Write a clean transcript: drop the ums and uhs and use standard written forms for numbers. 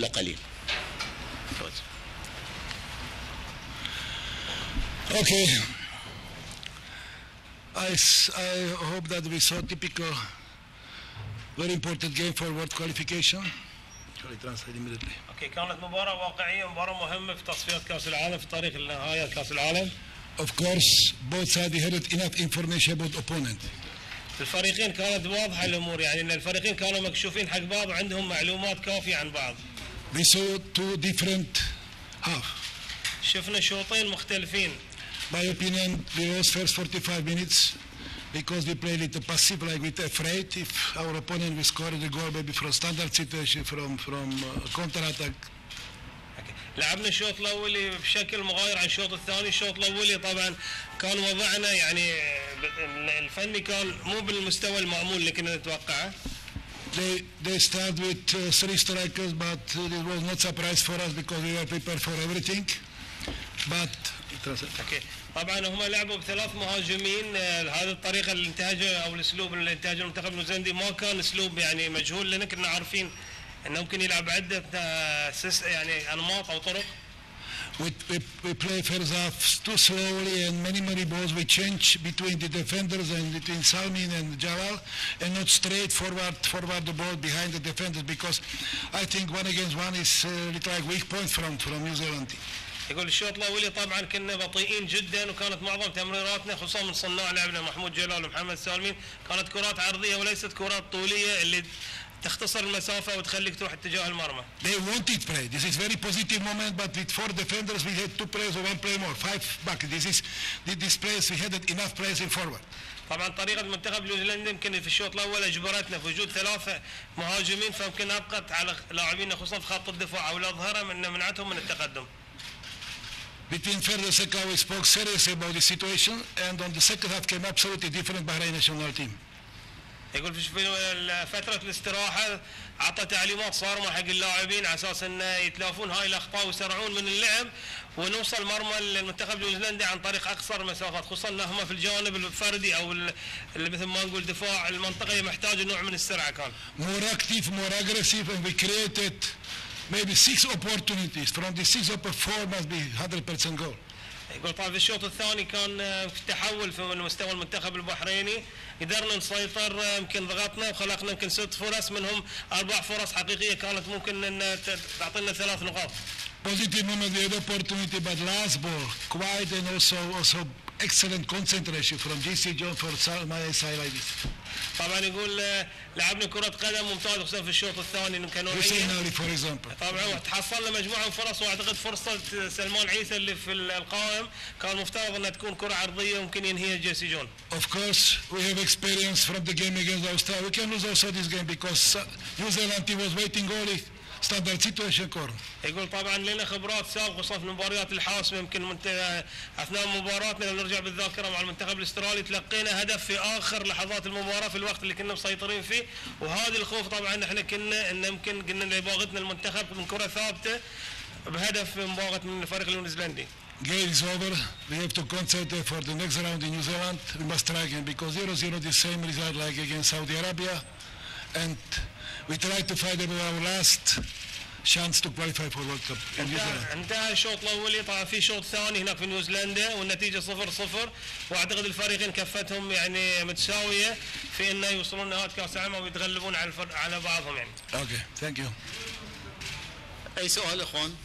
قليل. Okay. I hope that we saw typical, very important game for world qualification. Translate immediately. اوكي، كانت مباراة واقعية، مباراة مهمة في تصفيات كأس العالم في طريق النهاية كأس العالم. Of course, both sides had enough information about opponent. الفريقين كانت واضحة الأمور، يعني إن الفريقين كانوا مكشوفين حق بعض وعندهم معلومات كافية عن بعض. We saw two different halves. شفنا شوطين مختلفين. My opinion, we lost first 45 minutes because we played it passive, like we were afraid if our opponent will score the goal maybe from standard situation, from counter attack. لعبنا الشوط الأولي بشكل مغاير عن الشوط الثاني. الشوط الأولي طبعا كان وضعنا يعني الفني كان مو بالمستوى المأمول اللي كنا نتوقعه. They start with three strikers, but it was not surprise for us because we were prepared for everything. But اوكي، طبعا هم لعبوا بثلاث مهاجمين. هذه الطريقه اللي انتهجها او الاسلوب اللي انتهجه المنتخب النيوزيلندي ما كان اسلوب يعني مجهول لنا، كنا عارفين انه ممكن يلعب عده يعني انماط او طرق. We play first half too slowly and many balls we change between the defenders and between Salmin and Jalal and not straight forward the ball behind the defenders because I think one against one is little like weak point from New Zealand. يقول الشوط الاولي طبعا كنا بطيئين جدا، وكانت معظم تمريراتنا خصوصا من صناع لعبنا محمود جلال ومحمد سالمين كانت كرات عرضيه وليست كرات طوليه اللي تختصر المسافه وتخليك تروح اتجاه المرمى. They wanted play. This is very positive moment, but with four defenders we had two players or one player more, five back. This players we had enough players in forward. طبعا طريقه المنتخب النيوزيلندي يمكن في الشوط الاول اجبرتنا في وجود ثلاثه مهاجمين، فيمكن ابقت على لاعبينا خصوصا في خط الدفاع او الاظهره من منعتهم من التقدم. Between first and second, we spoke seriously about the situation, and on the second half came absolutely different Bahrain national team. يقول في فترة الاستراحة أعطى تعليمات صارمة حق اللاعبين على أساس إنه يتلافون هاي الأخطاء ويسرعون من اللعب ونوصل مرمى المنتخب النيوزيلندي عن طريق أقصر المسافات، خصوصا إنهم في الجانب الفردي أو اللي مثل ما نقول دفاع المنطقة محتاج نوع من السرعة كان. More active, more aggressive, and we created maybe 6 opportunities. From the 6 4 must be 100% goal. يقول طبعا في الشوط الثاني كان في تحول في مستوى المنتخب البحريني، قدرنا نسيطر، يمكن ضغطنا وخلقنا يمكن 6 فرص، منهم 4 فرص حقيقيه كانت ممكن ان تعطينا 3 نقاط. Positive moment, we had opportunity, but last ball, quiet and also excellent concentration from GC John for my side like this. طبعا يقول لعبنا كرة قدم ممتازة خصوصا في الشوط الثاني كنوعية. for example. طبعا تحصلنا مجموعة من فرص، واعتقد فرصة سلمان عيسى اللي في القائم كان مفترض انها تكون كرة عرضية ممكن ينهيها جيسي جون. Of course, we have experience from the game against Australia. We can lose also this game because New Zealand team was waiting only standard situation corner. يقول طبعا لنا خبرات سابقه خصوصا في المباريات الحاسمه، يمكن اثناء مباراتنا لو نرجع بالذاكره مع المنتخب الاسترالي تلقينا هدف في اخر لحظات المباراه في الوقت اللي كنا مسيطرين فيه، وهذا الخوف طبعا احنا كنا ان يمكن قلنا باغتنا المنتخب من كره ثابته بهدف مباغت من الفريق النيوزيلندي. Game is over. We have to concentrate for the next round in New Zealand. We must try again because 0-0 the same result like against Saudi Arabia, and we try to fight about our last chance to qualify for World Cup in New Zealand. انتهى الشوط الاولي، طبعا في شوط ثاني هناك في نيوزيلندا والنتيجه 0-0، واعتقد الفريقين كفتهم يعني متساويه في انه يوصلون نهائي كاس العالم ويتغلبون على بعضهم يعني. Okay, thank you. أي سؤال إخوان؟